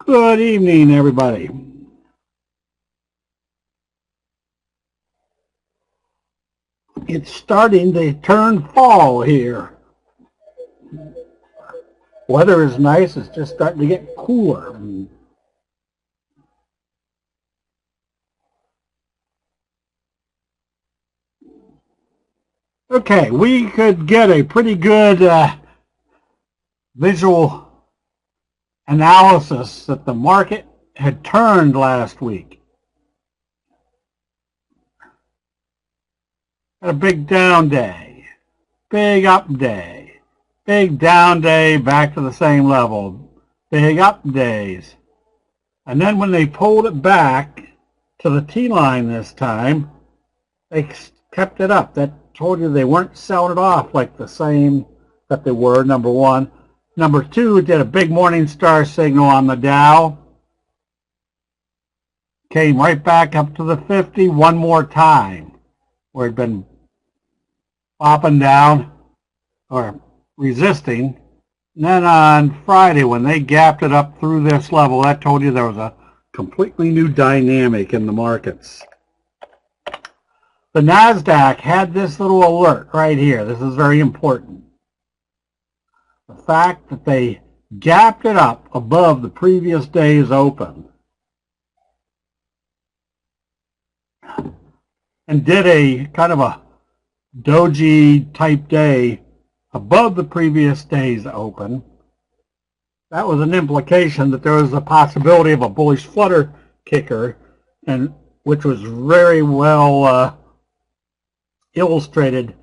Good evening, everybody. It's starting to turn fall here. Weather is nice. It's just starting to get cooler. Okay, we could get a pretty good visual analysis that the market had turned last week. Had a big down day, big up day, big down day, back to the same level, big up days. And then when they pulled it back to the T-line this time, they kept it up. That told you they weren't selling it off like the same that they were, number one. Number two, did a big morning star signal on the Dow. Came right back up to the 50 one more time, where it had been popping down or resisting. And then on Friday, when they gapped it up through this level, that told you there was a completely new dynamic in the markets. The NASDAQ had this little alert right here. This is very important. The fact that they gapped it up above the previous day's open and did a kind of a doji type day above the previous day's open. That was an implication that there was a possibility of a bullish flutter kicker, and which was very well illustrated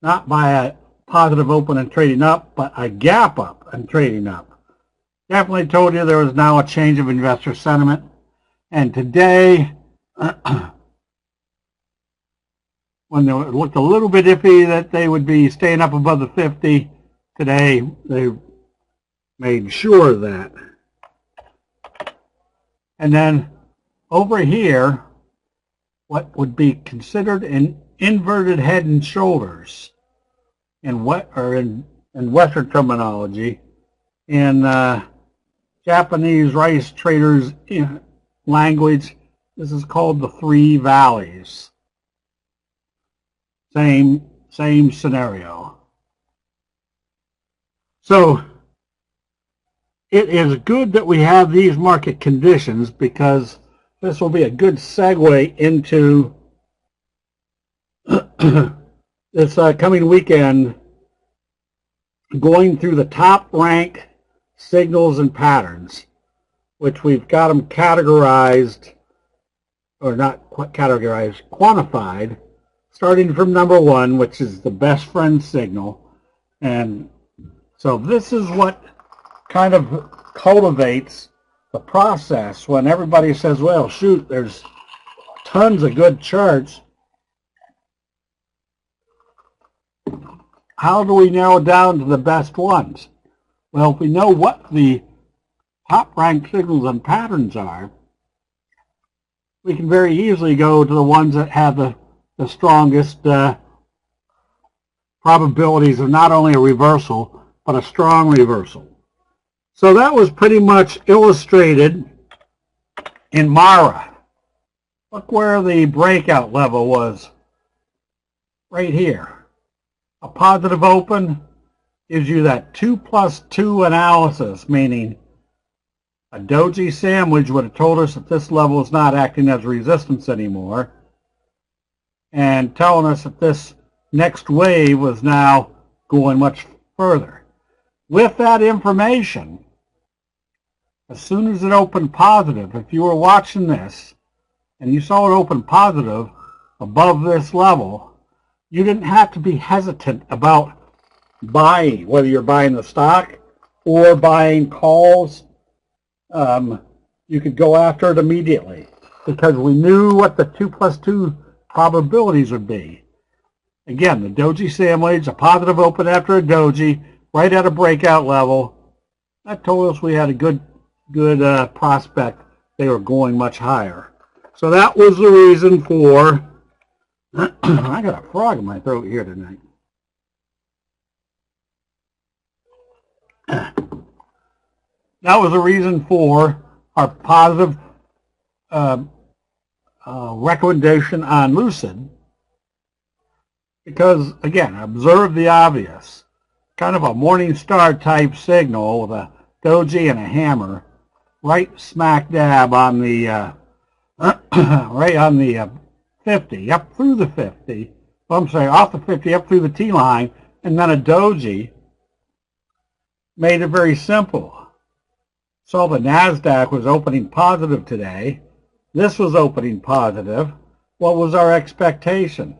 not by a positive open and trading up, but a gap up and trading up. Definitely told you there was now a change of investor sentiment. And today, when it looked a little bit iffy that they would be staying up above the 50, today they made sure of that. And then over here, what would be considered an inverted head and shoulders in Western terminology. In Japanese rice traders language, this is called the three valleys. Same scenario. So it is good that we have these market conditions, because this will be a good segue into this coming weekend, going through the top rank signals and patterns, which we've got them categorized, or not categorized, quantified, starting from number one, which is the best friend signal. And so this is what kind of cultivates the process when everybody says, well, shoot, there's tons of good charts. How do we narrow down to the best ones? Well, if we know what the top ranked signals and patterns are, we can very easily go to the ones that have the strongest probabilities of not only a reversal, but a strong reversal. So that was pretty much illustrated in Mara. Look where the breakout level was, right here. A positive open gives you that 2+2 analysis, meaning a doji sandwich would have told us that this level is not acting as resistance anymore, and telling us that this next wave was now going much further. With that information, as soon as it opened positive, if you were watching this and you saw it open positive above this level, you didn't have to be hesitant about buying, whether you're buying the stock or buying calls. You could go after it immediately, because we knew what the 2+2 probabilities would be. Again, the doji sandwich, a positive open after a doji, right at a breakout level. That told us we had a good prospect. They were going much higher. So that was the reason for I got a frog in my throat here tonight. That was the reason for our positive recommendation on Lucid, because, again, observe the obvious. Kind of a Morningstar type signal with a doji and a hammer right smack dab on the right on the 50, up through the 50. Well, I'm sorry, off the 50 up through the T line, and then a doji made it very simple. So the NASDAQ was opening positive today. This was opening positive. What was our expectation?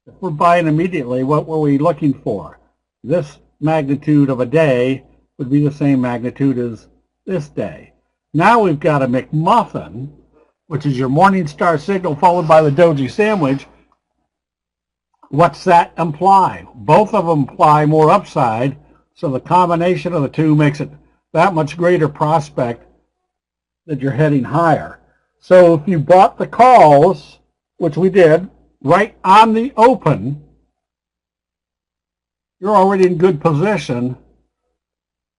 If we're buying immediately, what were we looking for? This magnitude of a day would be the same magnitude as this day. Now we've got a McMuffin, which is your Morningstar signal followed by the doji sandwich. What's that imply? Both of them imply more upside, so the combination of the two makes it that much greater prospect that you're heading higher. So if you bought the calls, which we did, right on the open, you're already in good position,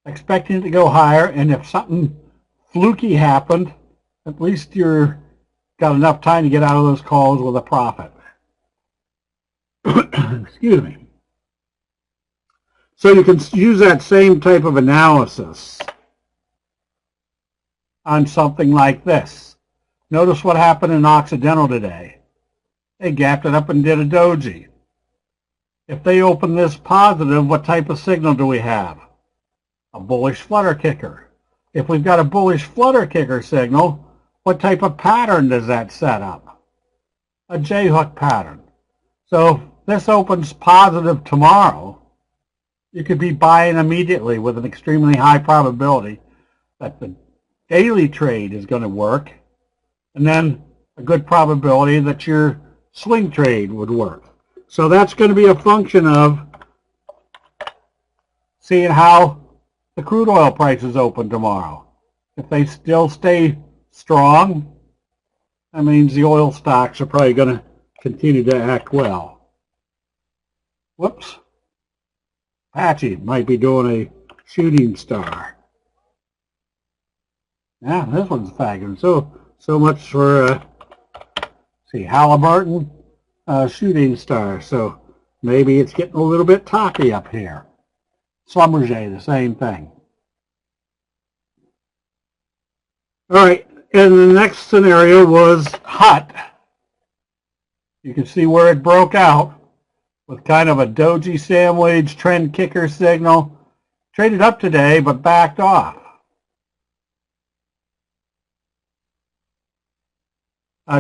expecting it to go higher, and if something fluky happened, at least you're got enough time to get out of those calls with a profit. Excuse me. So you can use that same type of analysis on something like this. Notice what happened in Occidental today. They gapped it up and did a doji. If they open this positive, what type of signal do we have? A bullish flutter kicker. If we've got a bullish flutter kicker signal, what type of pattern does that set up? A J-hook pattern. So if this opens positive tomorrow, you could be buying immediately with an extremely high probability that the daily trade is going to work, and then a good probability that your swing trade would work. So that's going to be a function of seeing how the crude oil prices open tomorrow. If they still stay strong, that means the oil stocks are probably going to continue to act well. Whoops. Apache might be doing a shooting star. Yeah, this one's fagging. So much for see, Halliburton, shooting star. So maybe it's getting a little bit toppy up here. Schlumberger, the same thing. All right, and the next scenario was Hut. You can see where it broke out with kind of a doji sandwich, trend kicker signal. Traded up today, but backed off.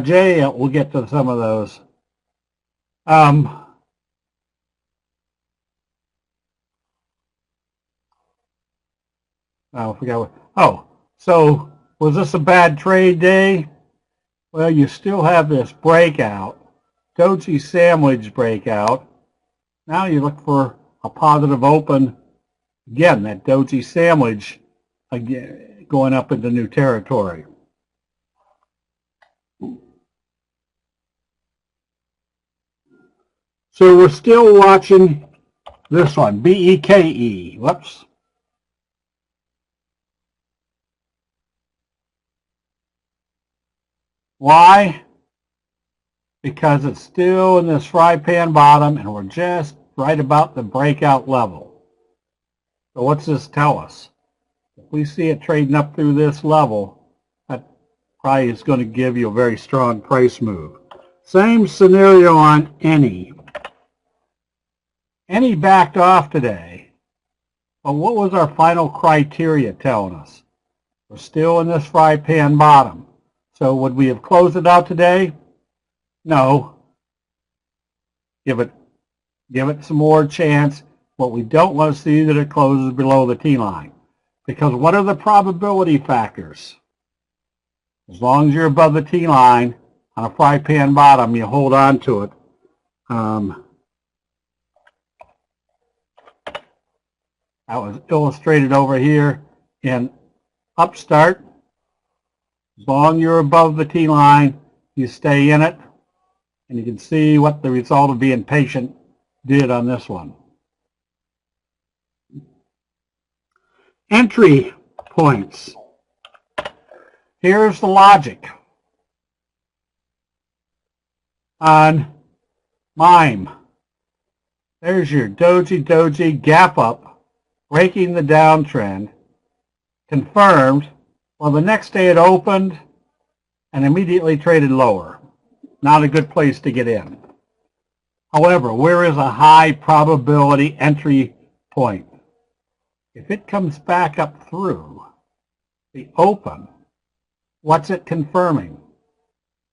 Jay, we'll get to some of those. I forgot what. Oh, so was this a bad trade day? Well, you still have this breakout, doji sandwich breakout. Now you look for a positive open. Again, that doji sandwich again going up into new territory. So we're still watching this one, BEKE. Whoops. Why? Because it's still in this fry pan bottom and we're just right about the breakout level. So what's this tell us? If we see it trading up through this level, that probably is going to give you a very strong price move. Same scenario on Eni. Eni backed off today, but what was our final criteria telling us? We're still in this fry pan bottom. So would we have closed it out today? No. Give it some more chance. What we don't want to see is that it closes below the T line. Because what are the probability factors? As long as you're above the T line on a fry pan bottom, you hold on to it. That was illustrated over here in Upstart. As long as you're above the T line, you stay in it. And you can see what the result of being patient did on this one. Entry points. Here's the logic on MIME. There's your doji gap up, breaking the downtrend, confirmed. Well, the next day it opened and immediately traded lower. Not a good place to get in. However, where is a high probability entry point? If it comes back up through the open, what's it confirming?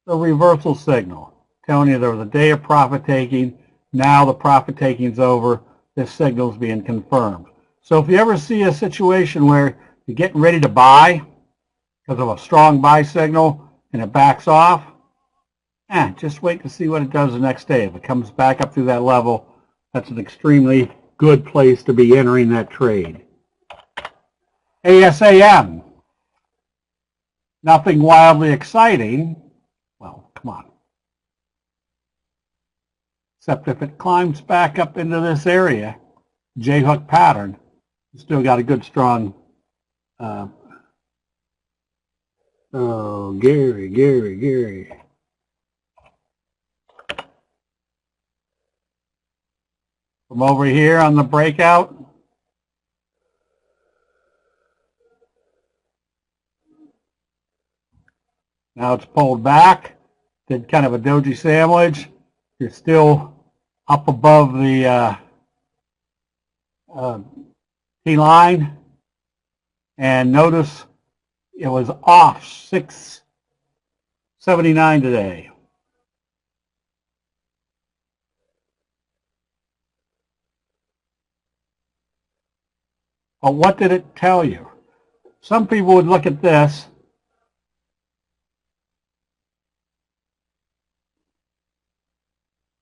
The reversal signal, telling you there was a day of profit taking. Now the profit taking's over. This signal's being confirmed. So if you ever see a situation where you're getting ready to buy because of a strong buy signal and it backs off, just wait to see what it does the next day. If it comes back up through that level, that's an extremely good place to be entering that trade. ASAM. Nothing wildly exciting. Well, come on. Except if it climbs back up into this area, J-hook pattern, you still got a good strong, Gary. From over here on the breakout, now it's pulled back, did kind of a doji sandwich. You're still up above the T-line, and notice it was off 679 today. But what did it tell you? Some people would look at this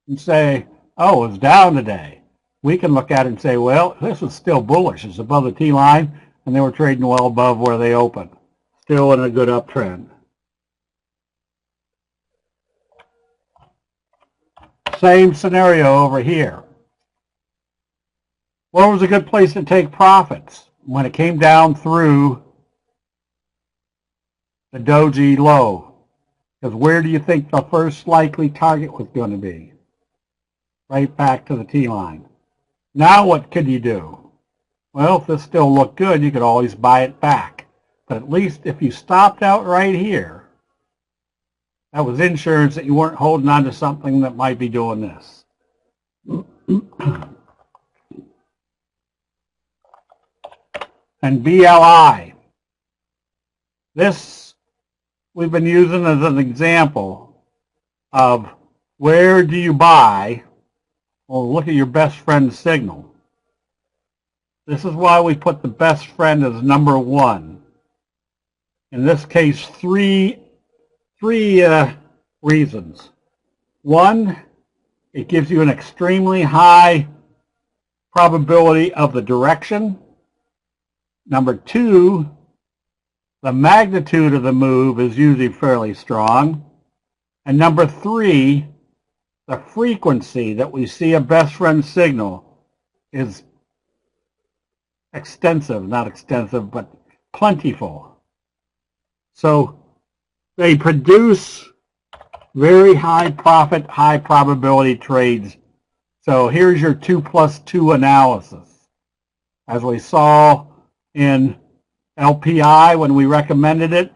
and say, oh, it's down today. We can look at it and say, well, this is still bullish. It's above the T-line, and they were trading well above where they opened. Still in a good uptrend. Same scenario over here. What was a good place to take profits? When it came down through the doji low. Because where do you think the first likely target was going to be? Right back to the T-line. Now what could you do? Well, if this still looked good, you could always buy it back. But at least if you stopped out right here, that was insurance that you weren't holding on to something that might be doing this. And BLI. This we've been using as an example of where do you buy. Well, look at your best friend signal. This is why we put the best friend as number one. In this case, three reasons. One, it gives you an extremely high probability of the direction. Number two, the magnitude of the move is usually fairly strong. And number three, the frequency that we see a best friend signal is extensive, not extensive, but plentiful. So they produce very high profit, high probability trades. So here's your 2+2 analysis. As we saw in LPI when we recommended it,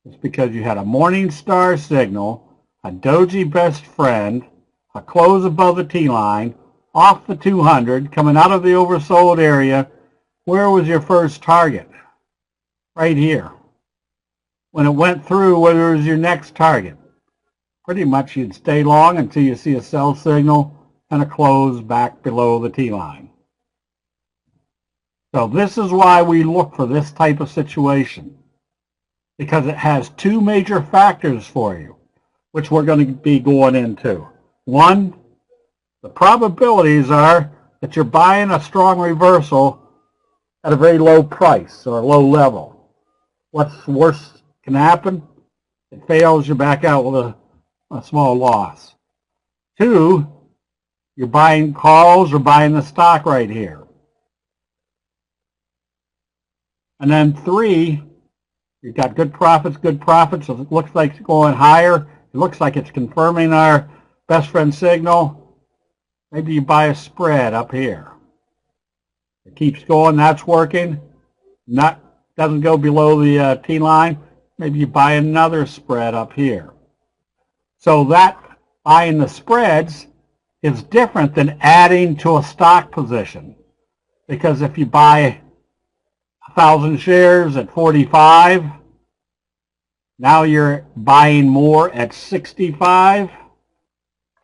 it's because you had a morning star signal, a doji best friend, a close above the T-line, off the 200, coming out of the oversold area. Where was your first target? Right here. When it went through, where was your next target? Pretty much you'd stay long until you see a sell signal and a close back below the T-line. So this is why we look for this type of situation, because it has two major factors for you, which we're going to be going into. One, the probabilities are that you're buying a strong reversal at a very low price or a low level. What's worse can happen? It fails, you're back out with a small loss. Two, you're buying calls or buying the stock right here. And then three, You've got good profits, good profits. It looks like it's going higher. It looks like it's confirming our best friend signal. Maybe you buy a spread up here. It keeps going. That's working. Doesn't go below the T line. Maybe you buy another spread up here. So that buying the spreads is different than adding to a stock position. Because if you buy 1,000 shares at 45, now you're buying more at 65.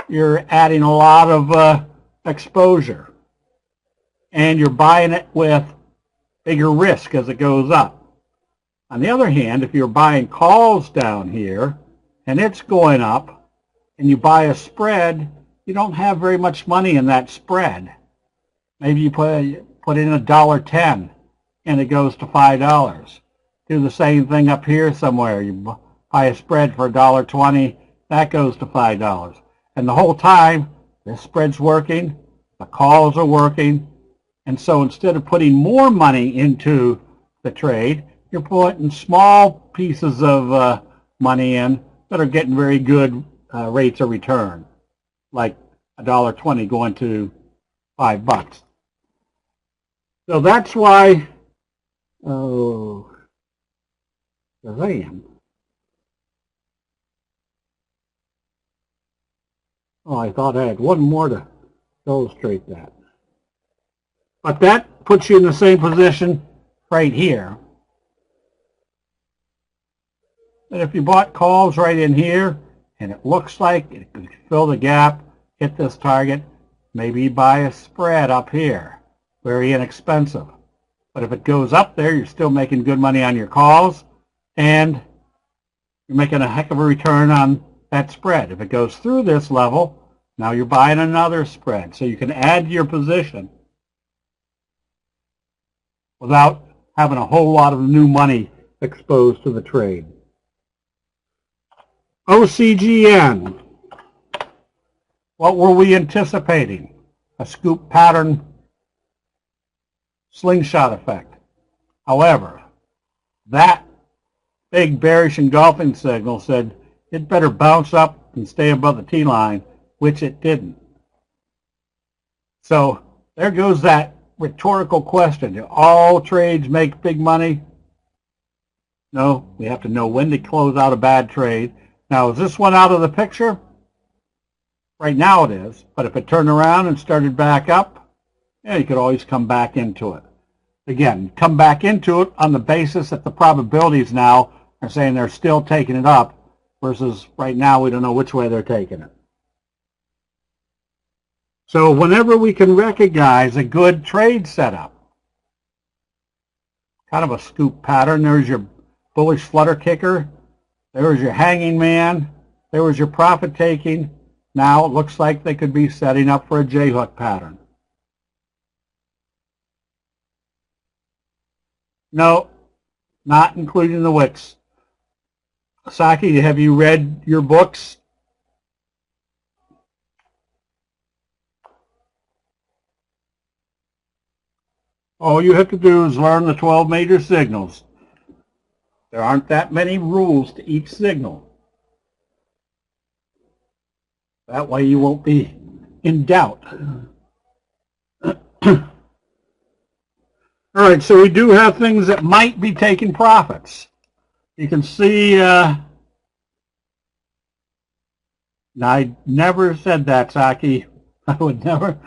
You're adding a lot of exposure. And you're buying it with bigger risk as it goes up. On the other hand, if you're buying calls down here and it's going up and you buy a spread, you don't have very much money in that spread. Maybe you put in $1.10 and it goes to $5. Do the same thing up here somewhere. You buy a spread for $1.20, that goes to $5. And the whole time, this spread's working, the calls are working, and so instead of putting more money into the trade, you're putting small pieces of money in that are getting very good rates of return, like $1.20 going to $5. So that's why, Shazam. Oh, I thought I had one more to illustrate that. But that puts you in the same position right here. And if you bought calls right in here, and it looks like it could fill the gap, hit this target, maybe buy a spread up here. Very inexpensive. But if it goes up there, you're still making good money on your calls, and you're making a heck of a return on that spread. If it goes through this level, now you're buying another spread. So you can add to your position without having a whole lot of new money exposed to the trade. OCGN. What were we anticipating? A scoop pattern slingshot effect. However, that big bearish engulfing signal said it better bounce up and stay above the T line, which it didn't. So there goes that rhetorical question. Do all trades make big money? No, we have to know when to close out a bad trade. Now, is this one out of the picture? Right now it is, but if it turned around and started back up, yeah, you could always come back into it. Again, come back into it on the basis that the probabilities now are saying they're still taking it up, versus right now we don't know which way they're taking it. So whenever we can recognize a good trade setup, kind of a scoop pattern, there's your bullish flutter kicker, there was your hanging man, there was your profit taking. Now it looks like they could be setting up for a J-hook pattern. No, not including the wicks. Saki, have you read your books? All you have to do is learn the 12 major signals. There aren't that many rules to each signal. That way you won't be in doubt. All right, so we do have things that might be taking profits. You can see, I never said that, Saki. I would never,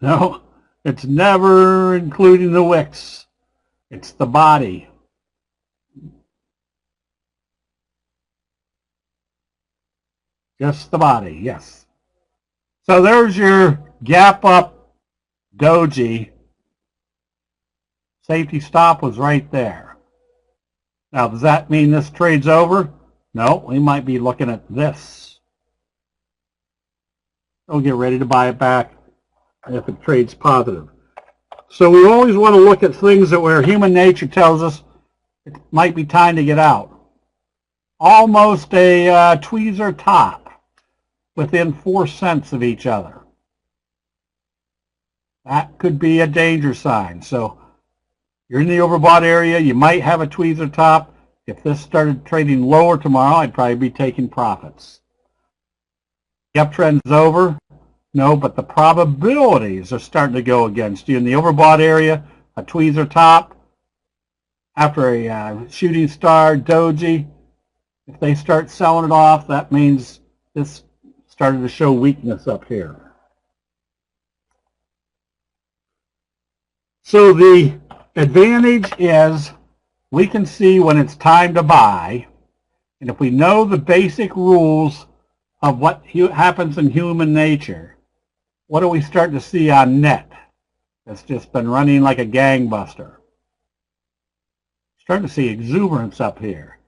no, it's never including the wicks. It's the body. Just the body, yes. So there's your gap up doji. Safety stop was right there. Now, does that mean this trade's over? No, we might be looking at this. We'll get ready to buy it back if it trades positive. So we always want to look at things that where human nature tells us it might be time to get out. Almost a tweezer top within 4 cents of each other. That could be a danger sign. So you're in the overbought area, you might have a tweezer top. If this started trading lower tomorrow, I'd probably be taking profits. The uptrend's over. No, but the probabilities are starting to go against you. In the overbought area, a tweezer top, after a shooting star, doji, if they start selling it off, that means this started to show weakness up here. So the advantage is we can see when it's time to buy, and if we know the basic rules of what happens in human nature, what do we start to see on net? It's just been running like a gangbuster. Starting to see exuberance up here.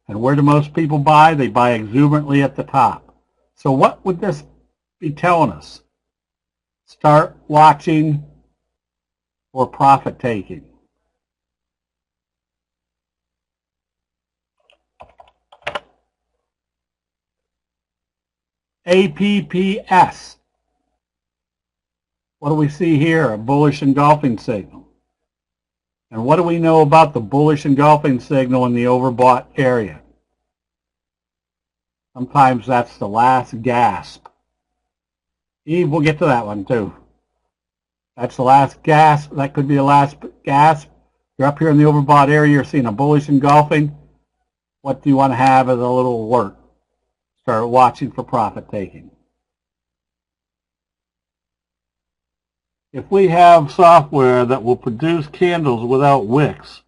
And where do most people buy? They buy exuberantly at the top. So what would this be telling us? Start watching for profit taking. APPS. What do we see here? A bullish engulfing signal. And what do we know about the bullish engulfing signal in the overbought area? Sometimes that's the last gasp. Eve, we'll get to that one too. That's the last gasp. That could be the last gasp. You're up here in the overbought area. You're seeing a bullish engulfing. What do you want to have as a little alert? Start watching for profit taking. If we have software that will produce candles without wicks,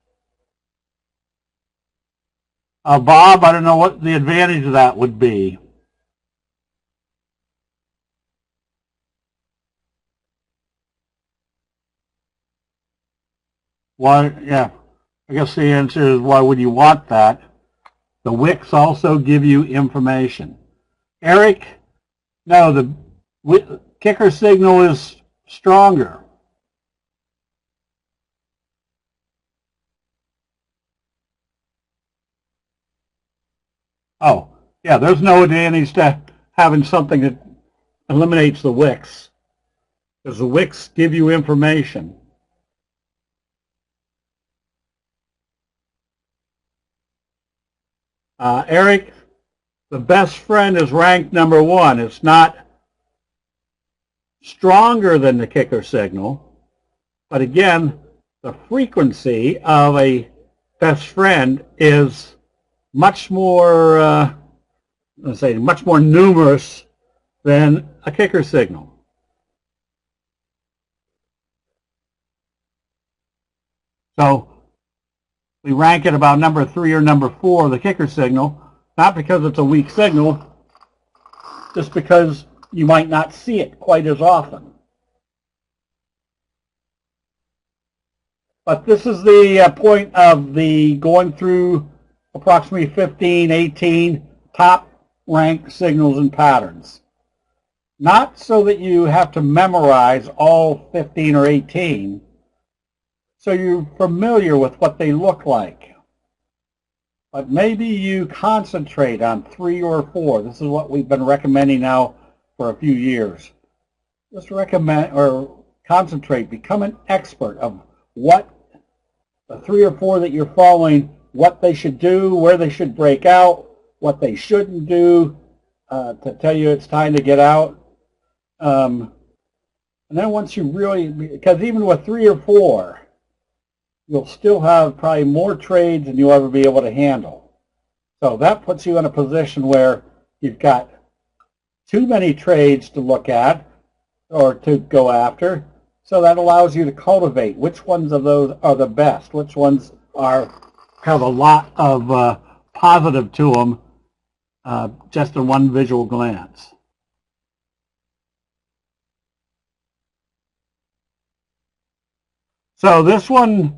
Bob, I don't know what the advantage of that would be. Why? Yeah, I guess the answer is why would you want that? The wicks also give you information. Eric, no, the kicker signal is stronger. Oh, yeah, there's no advantage to having something that eliminates the wicks, because the wicks give you information. Eric, the best friend is ranked number 1. It's not stronger than the kicker signal, but again, the frequency of a best friend is much more, much more numerous than a kicker signal. So we rank it about number 3 or number 4, the kicker signal, not because it's a weak signal, just because you might not see it quite as often. But this is the point of the going through approximately 15, 18 top ranked signals and patterns. Not so that you have to memorize all 15 or 18, so you're familiar with what they look like. But maybe you concentrate on 3 or 4. This is what we've been recommending now for a few years. Just recommend or concentrate, become an expert of what the 3 or 4 that you're following, what they should do, where they should break out, what they shouldn't do to tell you it's time to get out. And then once you really, because even with 3 or 4, you'll still have probably more trades than you'll ever be able to handle. So that puts you in a position where you've got too many trades to look at or to go after. So that allows you to cultivate which ones of those are the best, which ones have a lot of positive to them just in one visual glance. So this one,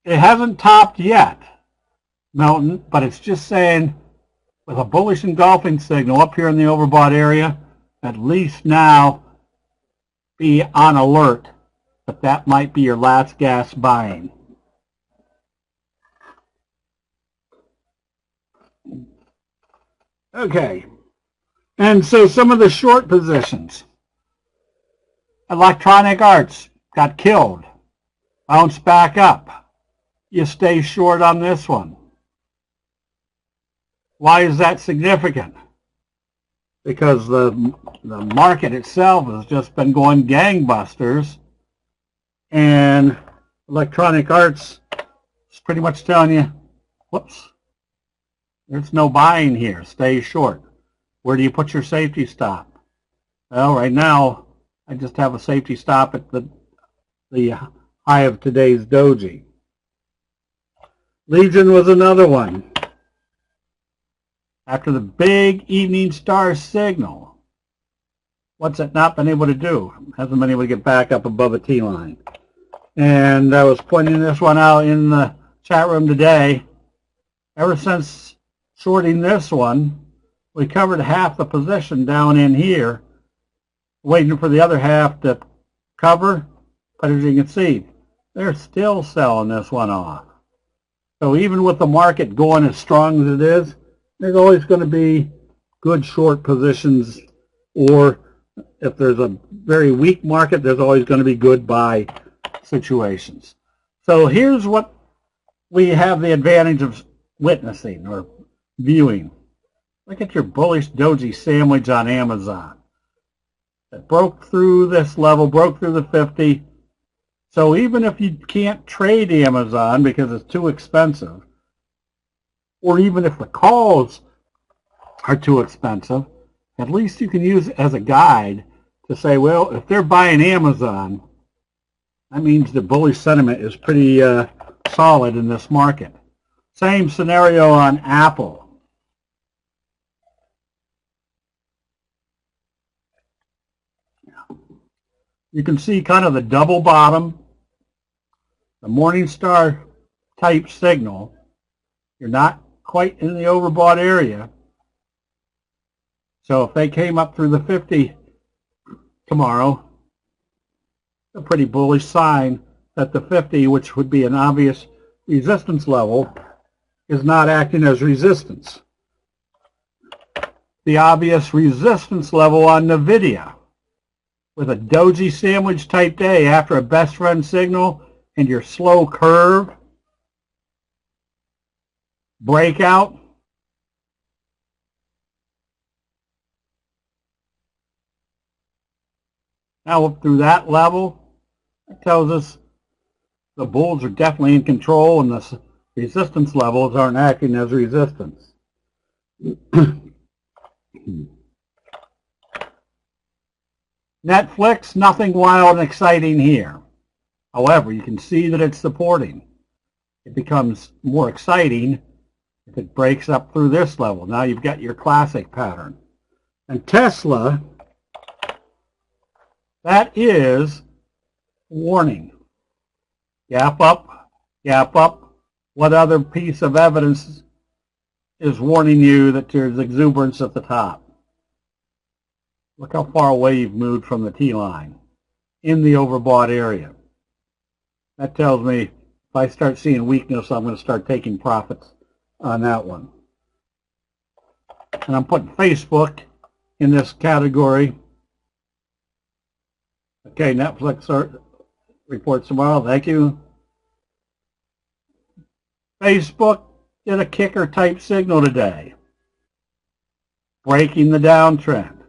it hasn't topped yet, Milton, but it's just saying with a bullish engulfing signal up here in the overbought area, at least now be on alert that that might be your last gas buying. Okay, and so some of the short positions. Electronic Arts got killed, bounced back up. You stay short on this one. Why is that significant? Because the market itself has just been going gangbusters, and Electronic Arts is pretty much telling you, whoops, there's no buying here. Stay short. Where do you put your safety stop? Well, right now, I just have a safety stop at the high of today's doji. Legion was another one. After the big evening star signal, what's it not been able to do? Hasn't been able to get back up above a T-line. And I was pointing this one out in the chat room today. Ever since shorting this one, we covered half the position down in here, waiting for the other half to cover. But as you can see, they're still selling this one off. So even with the market going as strong as it is, there's always going to be good short positions, or if there's a very weak market, there's always going to be good buy situations. So here's what we have the advantage of witnessing or viewing. Look at your bullish doji sandwich on Amazon. It broke through this level, broke through the 50. So even if you can't trade Amazon because it's too expensive, or even if the calls are too expensive, at least you can use it as a guide to say, well, if they're buying Amazon, that means the bullish sentiment is pretty solid in this market. Same scenario on Apple. You can see kind of the double bottom, the Morningstar type signal. You're not quite in the overbought area. So if they came up through the 50 tomorrow, a pretty bullish sign that the 50, which would be an obvious resistance level, is not acting as resistance. The obvious resistance level on NVIDIA, with a doji sandwich type day after a best friend signal and your slow curve breakout, now up through that level, that tells us the bulls are definitely in control and the resistance levels aren't acting as resistance. Netflix, nothing wild and exciting here. However, you can see that it's supporting. It becomes more exciting if it breaks up through this level. Now you've got your classic pattern. And Tesla, that is warning. Gap up, gap up. What other piece of evidence is warning you that there's exuberance at the top? Look how far away you've moved from the T-line in the overbought area. That tells me if I start seeing weakness, I'm going to start taking profits on that one. And I'm putting Facebook in this category. Okay, Netflix reports tomorrow. Thank you. Facebook did a kicker type signal today, breaking the downtrend.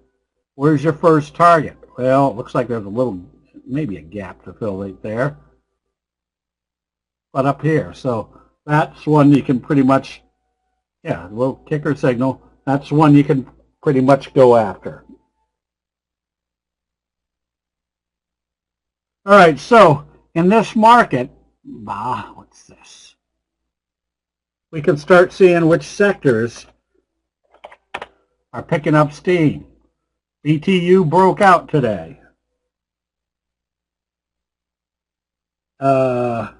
Where's your first target? Well, it looks like there's a little, maybe a gap to fill right there. But up here, so that's one you can pretty much, yeah, a little kicker signal. That's one you can pretty much go after. All right, so in this market, what's this? We can start seeing which sectors are picking up steam. BTU broke out today. CEIX,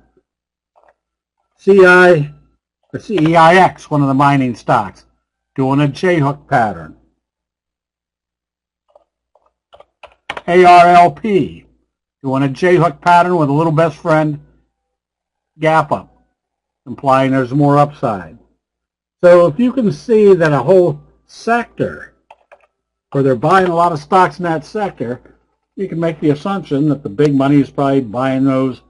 one of the mining stocks, doing a J-hook pattern. ARLP, doing a J-hook pattern with a little best friend gap up, implying there's more upside. So if you can see that a whole sector, where they're buying a lot of stocks in that sector, you can make the assumption that the big money is probably buying those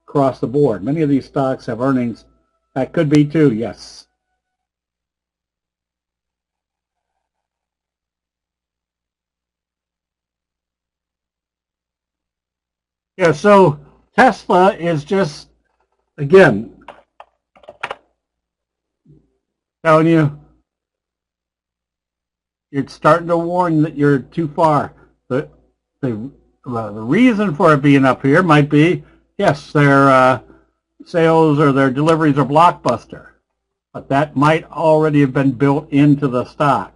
across the board. Many of these stocks have earnings. That could be too, yes. Yeah, so Tesla is just, again, telling you, it's starting to warn that you're too far. The, the reason for it being up here might be, yes, their sales or their deliveries are blockbuster, but that might already have been built into the stock.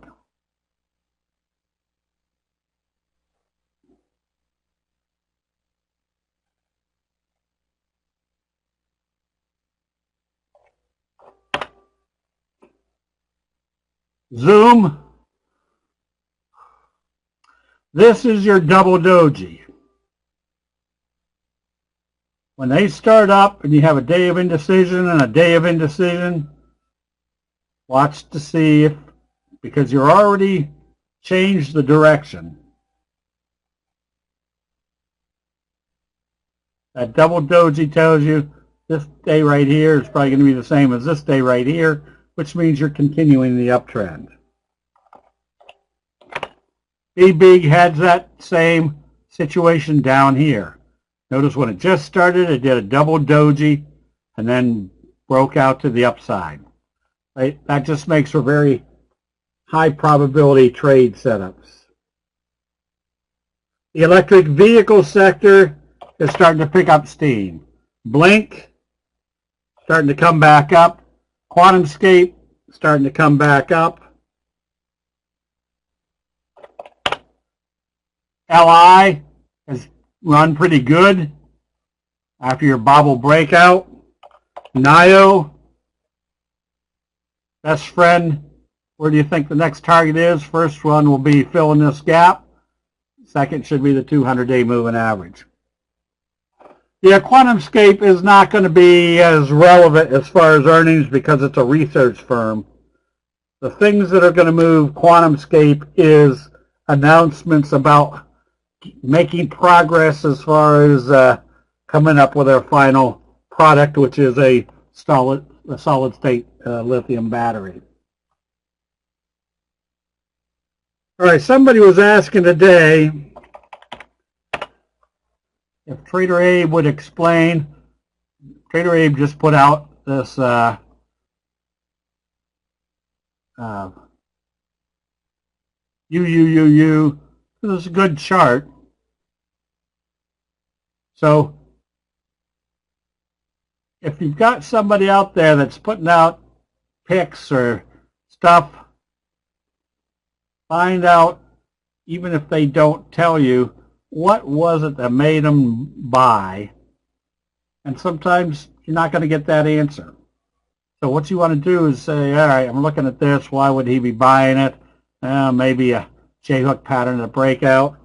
Zoom. This is your double doji. When they start up and you have a day of indecision and a day of indecision, watch to see if, because you're already changed the direction. That double doji tells you this day right here is probably going to be the same as this day right here, which means you're continuing the uptrend. BBIG had that same situation down here. Notice when it just started, it did a double doji and then broke out to the upside. Right? That just makes for very high probability trade setups. The electric vehicle sector is starting to pick up steam. Blink starting to come back up. QuantumScape starting to come back up. LI has run pretty good after your bobble breakout. NIO, best friend, where do you think the next target is? First one will be filling this gap. Second should be the 200-day moving average. Yeah, QuantumScape is not going to be as relevant as far as earnings because it's a research firm. The things that are going to move QuantumScape is announcements about making progress as far as coming up with their final product, which is a solid state lithium battery. All right, somebody was asking today if Trader Abe would explain. Trader Abe just put out this This is a good chart. So if you've got somebody out there that's putting out picks or stuff, find out, even if they don't tell you, what was it that made them buy? And sometimes you're not going to get that answer. So what you want to do is say, all right, I'm looking at this. Why would he be buying it? Maybe a J-hook pattern, a breakout.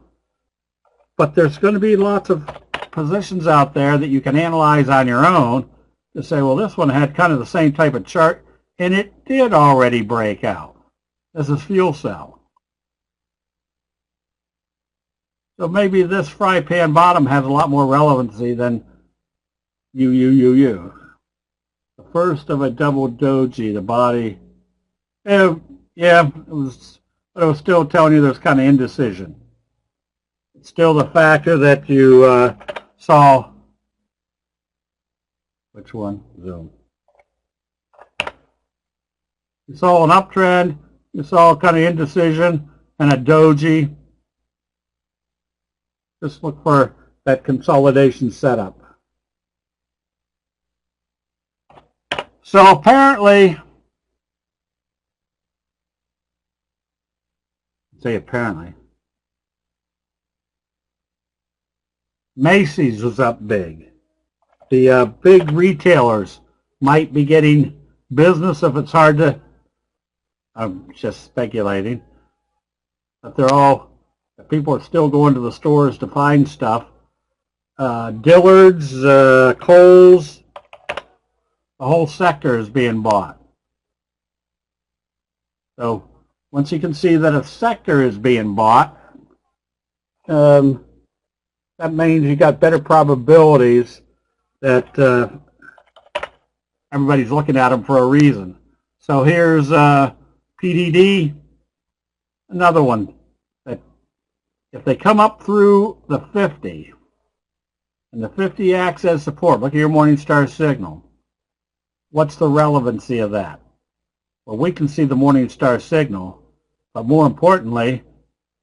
But there's going to be lots of positions out there that you can analyze on your own to say, well, this one had kind of the same type of chart, and it did already break out. This is fuel cell. So maybe this fry pan bottom has a lot more relevancy than The first of a double doji, the body. Yeah, it was, but it was still telling you there's kind of indecision. It's still the factor that you saw. Which one? Zoom. You saw an uptrend. You saw kind of indecision and a doji. Just look for that consolidation setup. So apparently, Macy's was up big. The big retailers might be getting business if it's hard to, I'm just speculating, but people are still going to the stores to find stuff. Dillard's, Kohl's, the whole sector is being bought. So once you can see that a sector is being bought, that means you got better probabilities that everybody's looking at them for a reason. So here's PDD, another one that if they come up through the 50, and the 50 acts as support. Look at your Morningstar signal. What's the relevancy of that? Well, we can see the Morningstar signal, but more importantly,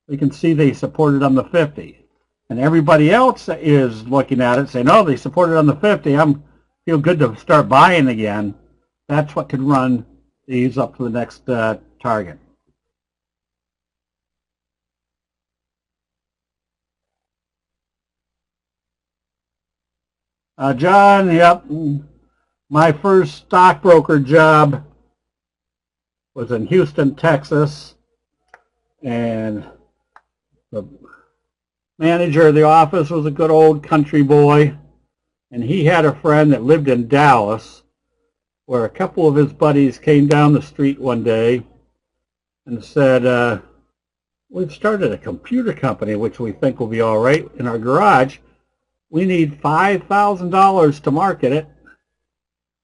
we can see they supported on the 50. And everybody else is looking at it saying, oh, they supported on the 50. I feel good to start buying again. That's what could run these up to the next target. John, yep. My first stockbroker job was in Houston, Texas, and the manager of the office was a good old country boy, and he had a friend that lived in Dallas, where a couple of his buddies came down the street one day and said, we've started a computer company, which we think will be all right, in our garage. We need $5,000 to market it.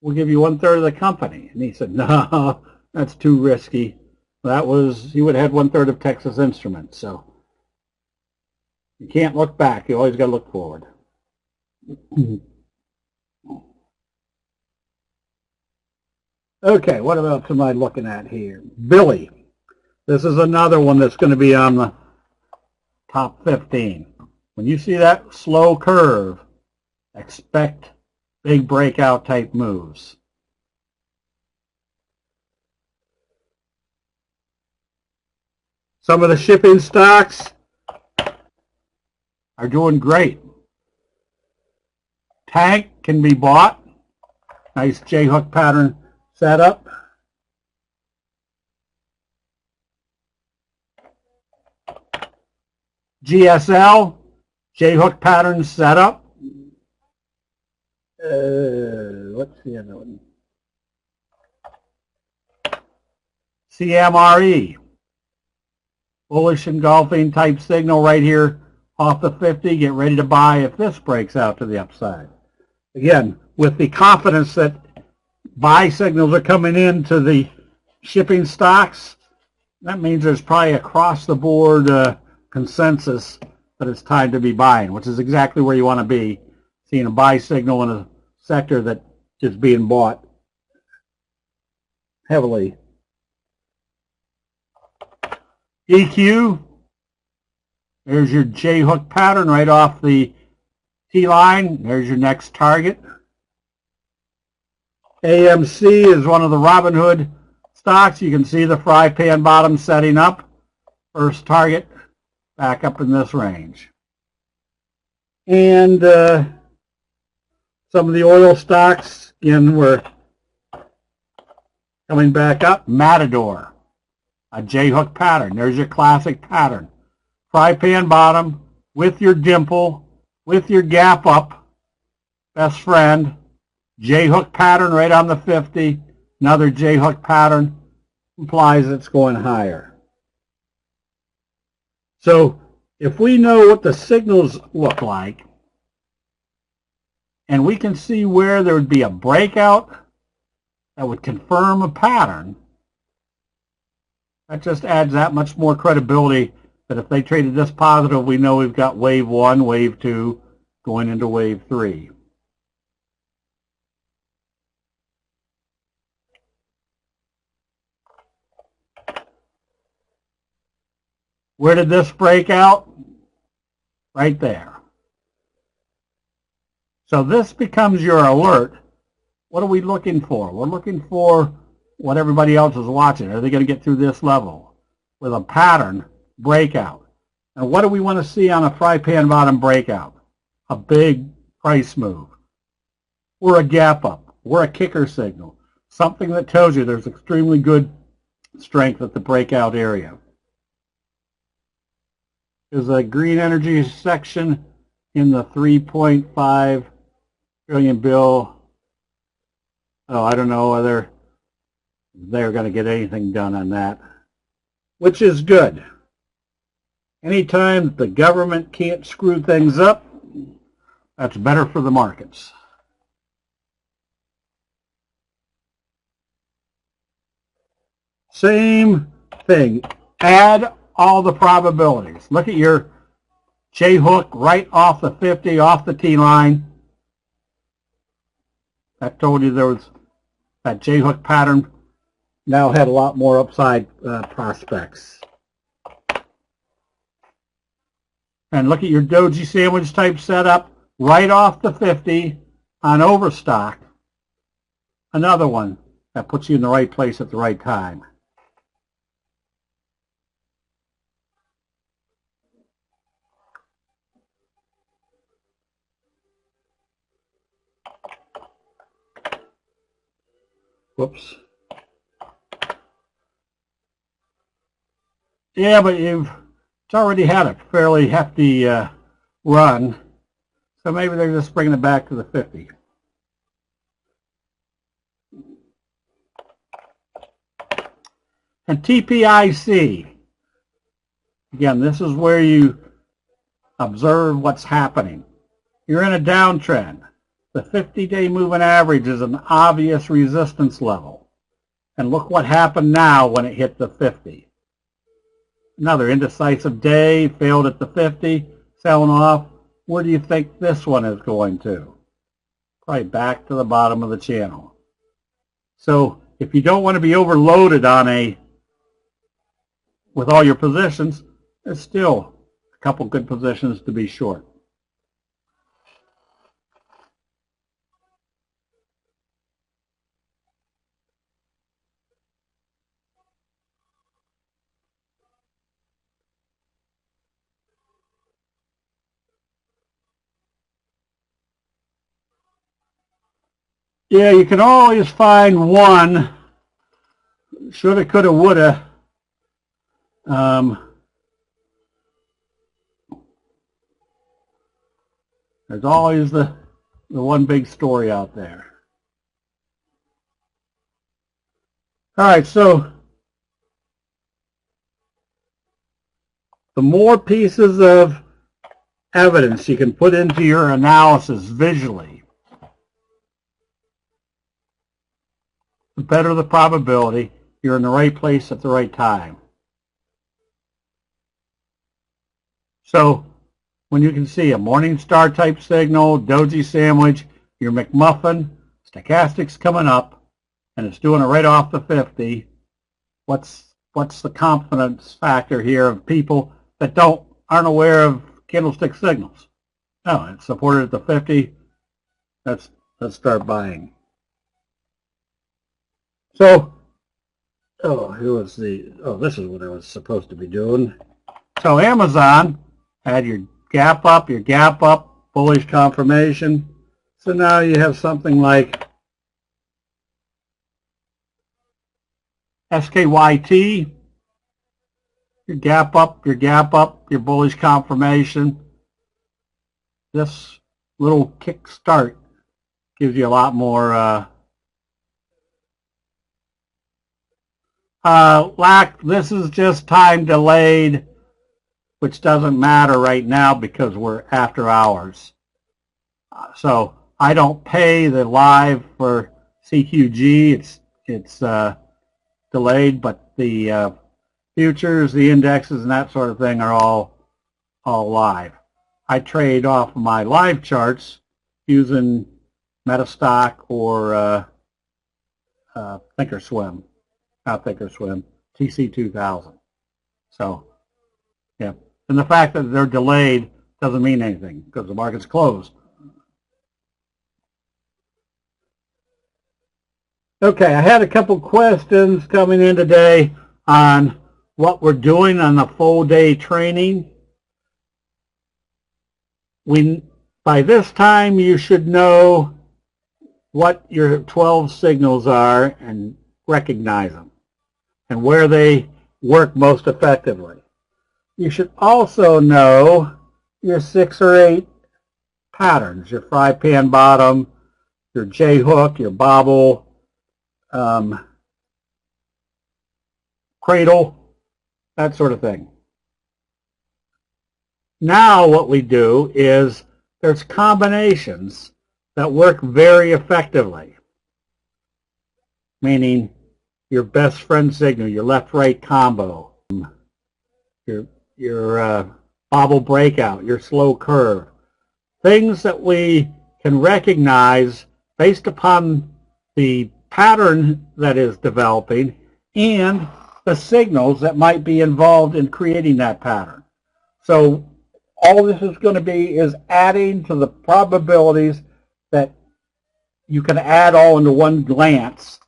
We'll give you 1/3 of the company. And he said, no, that's too risky. He would have had 1/3 of Texas Instruments. So you can't look back. You always got to look forward. Okay, what else am I looking at here? Billy. This is another one that's going to be on the top 15. When you see that slow curve, expect big breakout type moves. Some of the shipping stocks are doing great. Tank can be bought. Nice J-hook pattern setup. GSL, J-hook pattern setup. What's the other one? CMRE, bullish engulfing type signal right here off the 50. Get ready to buy if this breaks out to the upside. Again, with the confidence that buy signals are coming into the shipping stocks, that means there's probably across the board consensus that it's time to be buying, which is exactly where you want to be, seeing a buy signal in a sector that is being bought heavily. EQ, there's your J-hook pattern right off the T-line. There's your next target. AMC is one of the Robinhood stocks. You can see the fry pan bottom setting up. First target back up in this range. And some of the oil stocks, again, were coming back up. Matador, a J-hook pattern. There's your classic pattern. Fry pan bottom with your dimple, with your gap up, best friend. J-hook pattern right on the 50. Another J-hook pattern implies it's going higher. So if we know what the signals look like, and we can see where there would be a breakout that would confirm a pattern, that just adds that much more credibility that if they traded this positive, we know we've got wave 1, wave 2, going into wave 3. Where did this break out? Right there. So this becomes your alert. What are we looking for? We're looking for what everybody else is watching. Are they going to get through this level with a pattern breakout? And what do we want to see on a fry pan bottom breakout? A big price move. Or a gap up. Or a kicker signal. Something that tells you there's extremely good strength at the breakout area. There's a green energy section in the 3.5 trillion bill. Oh, I don't know whether they're going to get anything done on that, which is good. Anytime the government can't screw things up, that's better for the markets. Same thing. Add all the probabilities. Look at your J-hook right off the 50, off the T-line. I told you there was that J-hook pattern now had a lot more upside prospects. And look at your doji sandwich type setup right off the 50 on overstock. Another one that puts you in the right place at the right time. Whoops. Yeah, but it's already had a fairly hefty run, so maybe they're just bringing it back to the 50. And TPIC, again, this is where you observe what's happening. You're in a downtrend. The 50-day moving average is an obvious resistance level. And look what happened now when it hit the 50. Another indecisive day, failed at the 50, selling off. Where do you think this one is going to? Probably back to the bottom of the channel. So if you don't want to be overloaded on with all your positions, there's still a couple good positions to be short. Yeah, you can always find one shoulda, coulda, woulda. There's always the one big story out there. All right, so the more pieces of evidence you can put into your analysis visually, the better the probability you're in the right place at the right time. So when you can see a morning star type signal, doji sandwich, your McMuffin, stochastics coming up, and it's doing it right off the 50, what's the confidence factor here of people that aren't aware of candlestick signals? No, it's supported at the 50. Let's start buying. So, this is what I was supposed to be doing. So Amazon had your gap up, bullish confirmation. So now you have something like SKYT, your gap up, your bullish confirmation. This little kick start gives you a lot more this is just time delayed, which doesn't matter right now because we're after hours. So I don't pay the live for CQG. It's delayed, but the futures, the indexes, and that sort of thing are all live. I trade off my live charts using Metastock or Thinkorswim. Not Thinkorswim, TC2000. So, yeah. And the fact that they're delayed doesn't mean anything because the market's closed. Okay, I had a couple questions coming in today on what we're doing on the full day training. By this time, you should know what your 12 signals are and recognize them and where they work most effectively. You should also know your 6 or 8 patterns, your fry pan bottom, your J-hook, your bobble, cradle, that sort of thing. Now what we do is there's combinations that work very effectively, meaning your best friend signal, your left-right combo, your bobble breakout, your slow curve. Things that we can recognize based upon the pattern that is developing and the signals that might be involved in creating that pattern. So all this is going to be is adding to the probabilities that you can add all into one glance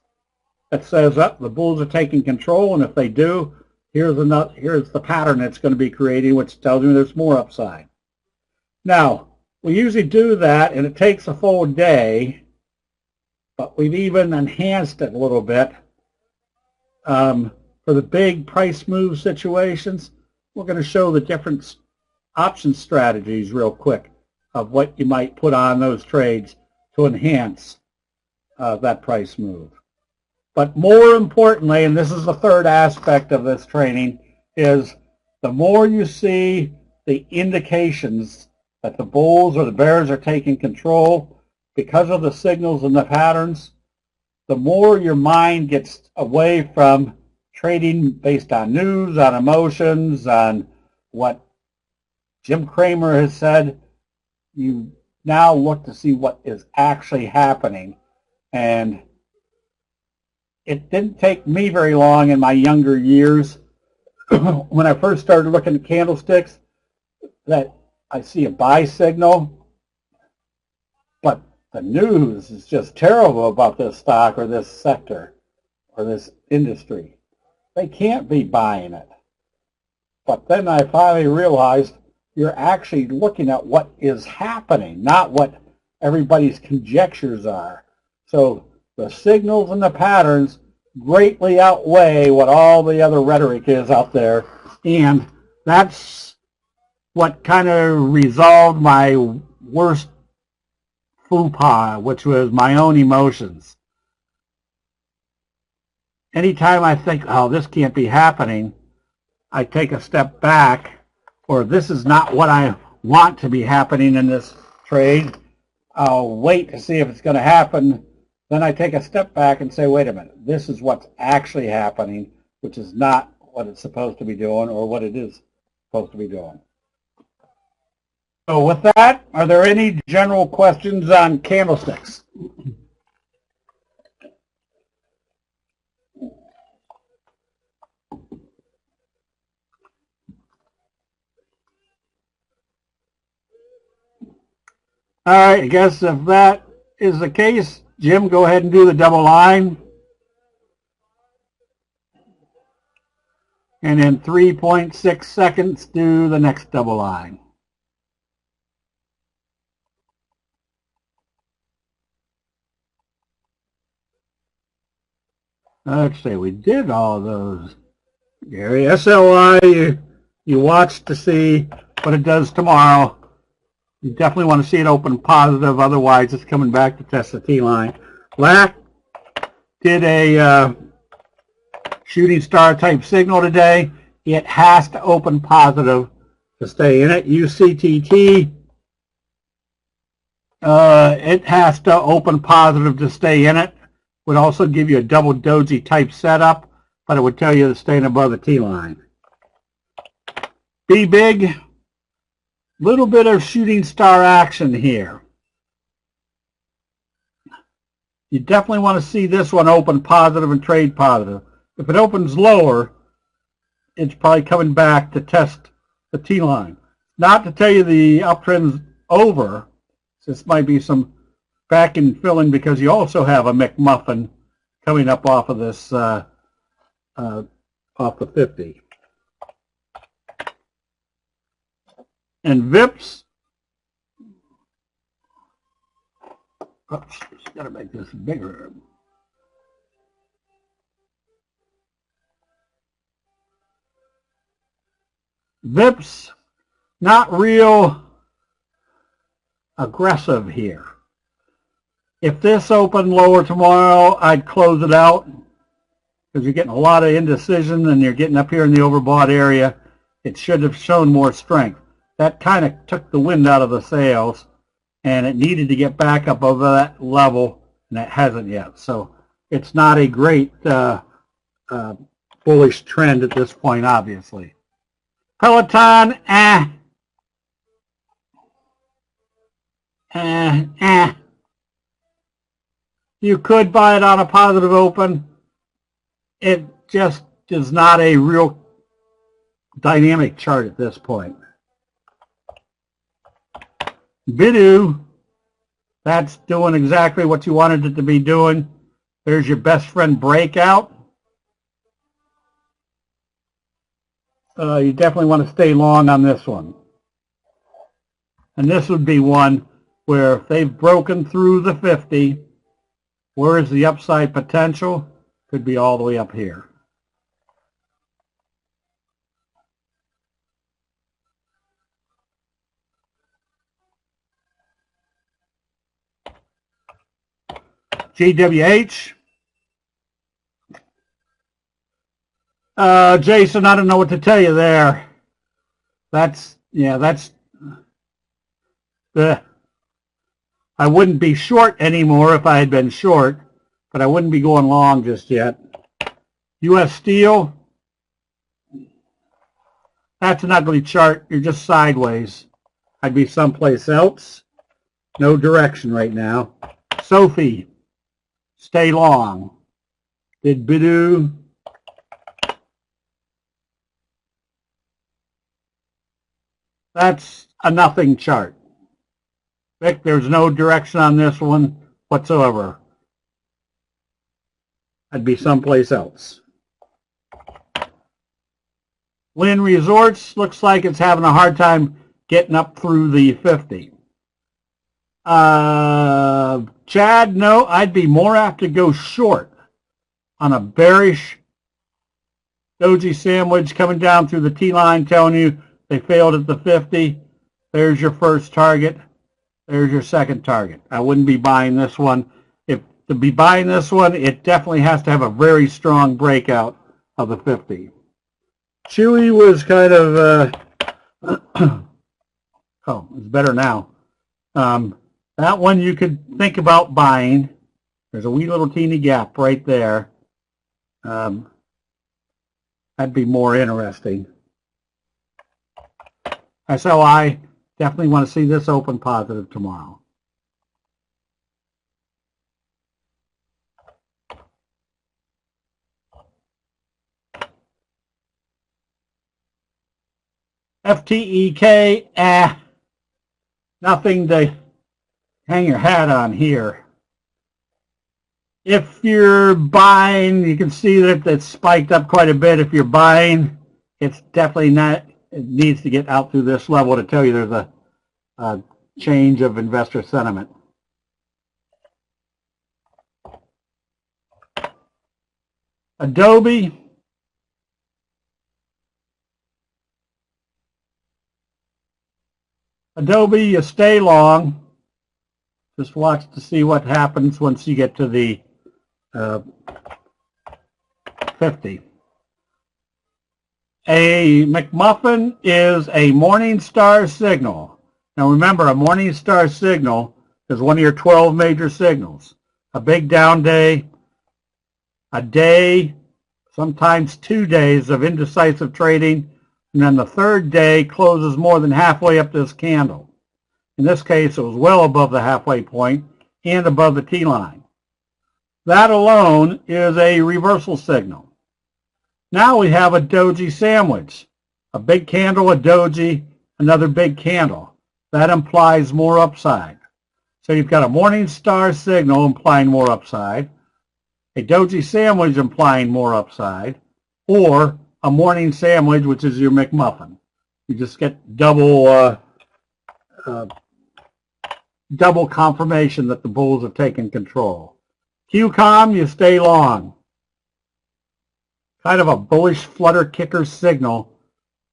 that says, oh, the bulls are taking control, and if they do, here's the pattern that's going to be creating, which tells me there's more upside. Now, we usually do that, and it takes a full day, but we've even enhanced it a little bit. For the big price move situations, we're going to show the different option strategies real quick of what you might put on those trades to enhance that price move. But more importantly, and this is the third aspect of this training, is the more you see the indications that the bulls or the bears are taking control because of the signals and the patterns, the more your mind gets away from trading based on news, on emotions, on what Jim Cramer has said. You now look to see what is actually happening. And it didn't take me very long in my younger years when I first started looking at candlesticks that I see a buy signal, but the news is just terrible about this stock or this sector or this industry. They can't be buying it. But then I finally realized you're actually looking at what is happening, not what everybody's conjectures are. So the signals and the patterns greatly outweigh what all the other rhetoric is out there. And that's what kind of resolved my worst faux pas, which was my own emotions. Anytime I think, oh, this can't be happening, I take a step back, or this is not what I want to be happening in this trade. I'll wait to see if it's going to happen. Then I take a step back and say, wait a minute, this is what's actually happening, which is not what it's supposed to be doing or what it is supposed to be doing. So with that, are there any general questions on candlesticks? All right, I guess if that is the case, Jim, go ahead and do the double line. And in 3.6 seconds, do the next double line. Let's see, we did all those. Gary, SLI, you watch to see what it does tomorrow. You definitely want to see it open positive, otherwise it's coming back to test the T-line. LAC did a shooting star type signal today. It has to open positive to stay in it. UCTT, it has to open positive to stay in it. Would also give you a double doji type setup, but it would tell you to stay above the T-line. Be big. Little bit of shooting star action here. You definitely want to see this one open positive and trade positive. If it opens lower, it's probably coming back to test the T-line. Not to tell you the uptrend's over. This might be some back and filling because you also have a McMuffin coming up off of this, off the 50. And VIPs, oops, just got to make this bigger. VIPs, not real aggressive here. If this opened lower tomorrow, I'd close it out because you're getting a lot of indecision and you're getting up here in the overbought area. It should have shown more strength. That kind of took the wind out of the sails, and it needed to get back up over that level, and it hasn't yet. So it's not a great bullish trend at this point, obviously. Peloton, You could buy it on a positive open. It just is not a real dynamic chart at this point. Bidu, that's doing exactly what you wanted it to be doing. There's your best friend breakout. You definitely want to stay long on this one. And this would be one where if they've broken through the 50, where is the upside potential? Could be all the way up here. GWH. Jason, I don't know what to tell you there. That's I wouldn't be short anymore if I had been short, but I wouldn't be going long just yet. U.S. Steel. That's an ugly chart. You're just sideways. I'd be someplace else. No direction right now. Sophie. Stay long. Did Bidu. That's a nothing chart. Vic, there's no direction on this one whatsoever. I'd be someplace else. Lynn Resorts looks like it's having a hard time getting up through the 50. Chad, no, I'd be more apt to go short on a bearish doji sandwich coming down through the T-line telling you they failed at the 50. There's your first target. There's your second target. I wouldn't be buying this one. If to be buying this one, it definitely has to have a very strong breakout of the 50. Chewy was kind of, oh, it's better now. That one you could think about buying. There's a wee little teeny gap right there. That'd be more interesting. So I definitely want to see this open positive tomorrow. FTEK, nothing to hang your hat on here. If you're buying, you can see that it's spiked up quite a bit. If you're buying, it's definitely not, it needs to get out through this level to tell you there's a change of investor sentiment. Adobe. Adobe, you stay long. Just watch to see what happens once you get to the 50. A McMuffin is a Morningstar signal. Now remember, a Morningstar signal is one of your 12 major signals. A big down day, a day, sometimes 2 days of indecisive trading, and then the third day closes more than halfway up this candle. In this case, it was well above the halfway point and above the T-line. That alone is a reversal signal. Now we have a doji sandwich. A big candle, a doji, another big candle. That implies more upside. So you've got a Morningstar signal implying more upside, a doji sandwich implying more upside, or a morning sandwich, which is your McMuffin. You just get double double confirmation that the bulls have taken control. QCOM, you stay long. Kind of a bullish flutter kicker signal.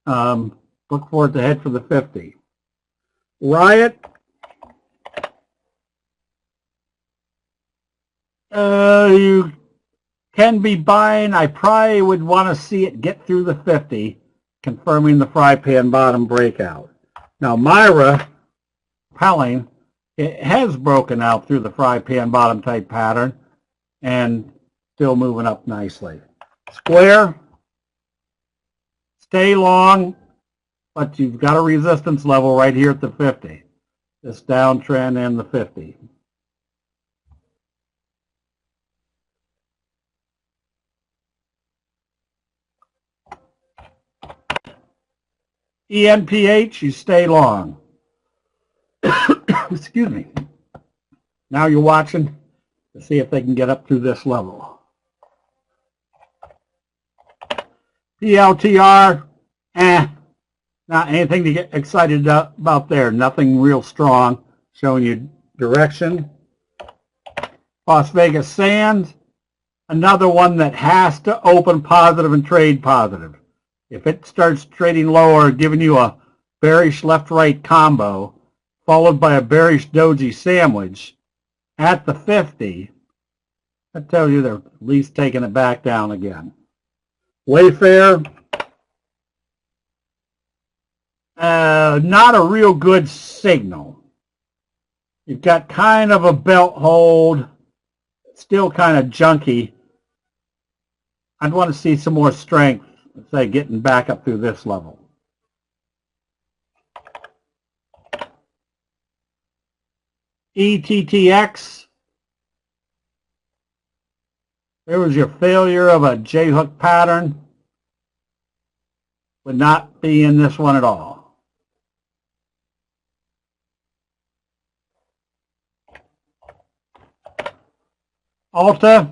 Look for it to head for the 50. Riot. You can be buying. I probably would want to see it get through the 50, confirming the fry pan bottom breakout. Now Myra, Pelling, it has broken out through the fry pan bottom type pattern and still moving up nicely. Square, stay long, but you've got a resistance level right here at the 50. this downtrend and the 50. ENPH, you stay long. Excuse me. Now you're watching to see if they can get up through this level. PLTR, not anything to get excited about there. Nothing real strong, showing you direction. Las Vegas Sands, another one that has to open positive and trade positive. If it starts trading lower, giving you a bearish left-right combo, followed by a bearish doji sandwich at the 50, I tell you they're at least taking it back down again. Wayfair, not a real good signal. You've got kind of a belt hold, still kind of junky. I'd want to see some more strength, let's say getting back up through this level. ETTX, there was your failure of a J-hook pattern. Would not be in this one at all. Alta,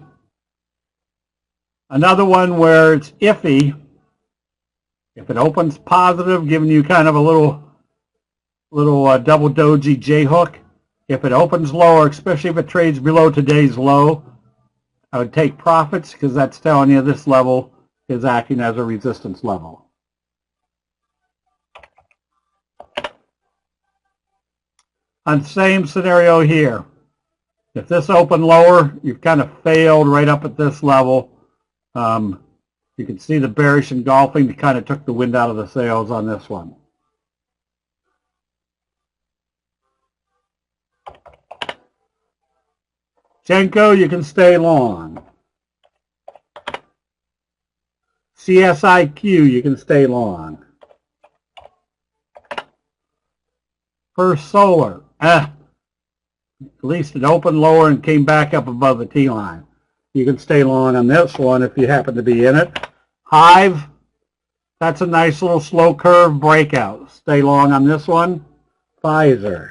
another one where it's iffy. If it opens positive, giving you kind of a little double doji J-hook. If it opens lower, especially if it trades below today's low, I would take profits because that's telling you this level is acting as a resistance level. On the same scenario here, if this opened lower, you've kind of failed right up at this level. You can see the bearish engulfing that kind of took the wind out of the sails on this one. Genco, you can stay long. CSIQ, you can stay long. First Solar, at least it opened lower and came back up above the T-line. You can stay long on this one if you happen to be in it. Hive, that's a nice little slow curve breakout. Stay long on this one. Pfizer.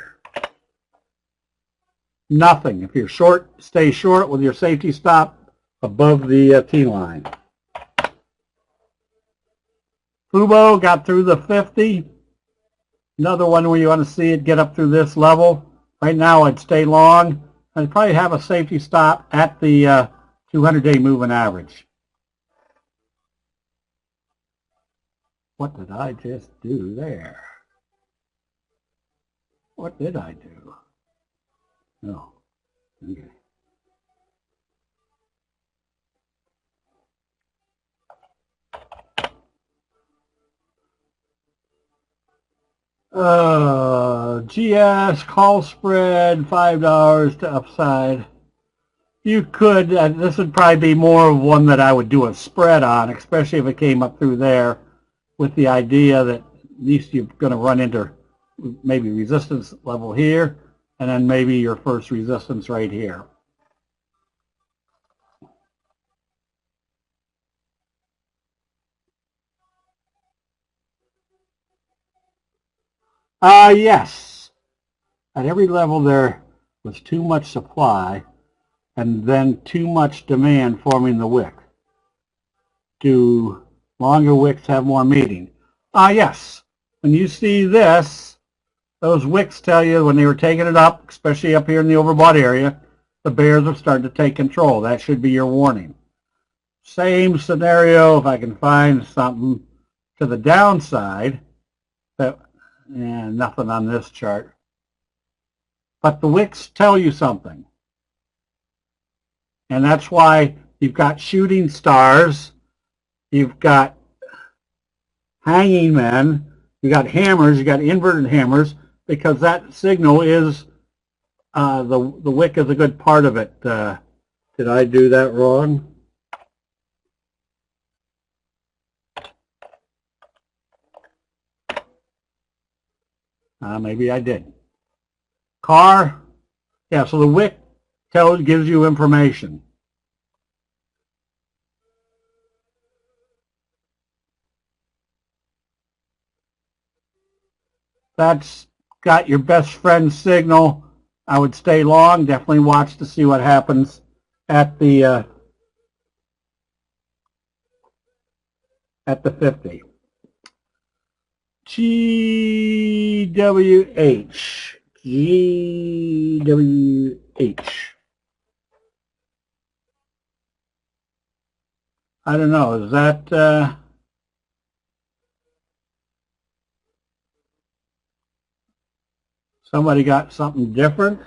Nothing. If you're short, stay short with your safety stop above the T-line. Fubo got through the 50. Another one where you want to see it get up through this level. Right now I'd stay long. I'd probably have a safety stop at the 200-day moving average. What did I just do there? What did I do? No. Okay. GS call spread $5 to upside. You could, this would probably be more of one that I would do a spread on, especially if it came up through there with the idea that at least you're going to run into maybe resistance level here and then maybe your first resistance right here. Yes. At every level there was too much supply and then too much demand forming the wick. Do longer wicks have more meaning? Yes. When you see this, those wicks tell you when they were taking it up, especially up here in the overbought area, the bears are starting to take control. That should be your warning. Same scenario, if I can find something to the downside, that nothing on this chart. But the wicks tell you something. And that's why you've got shooting stars, you've got hanging men, you've got hammers, you've got inverted hammers, because that signal is, the wick is a good part of it. Did I do that wrong? Maybe I did. car. Yeah, so the wick gives you information. That's got your best friend signal. I would stay long. Definitely watch to see what happens at the 50. GWH. I don't know. Is that somebody got something different?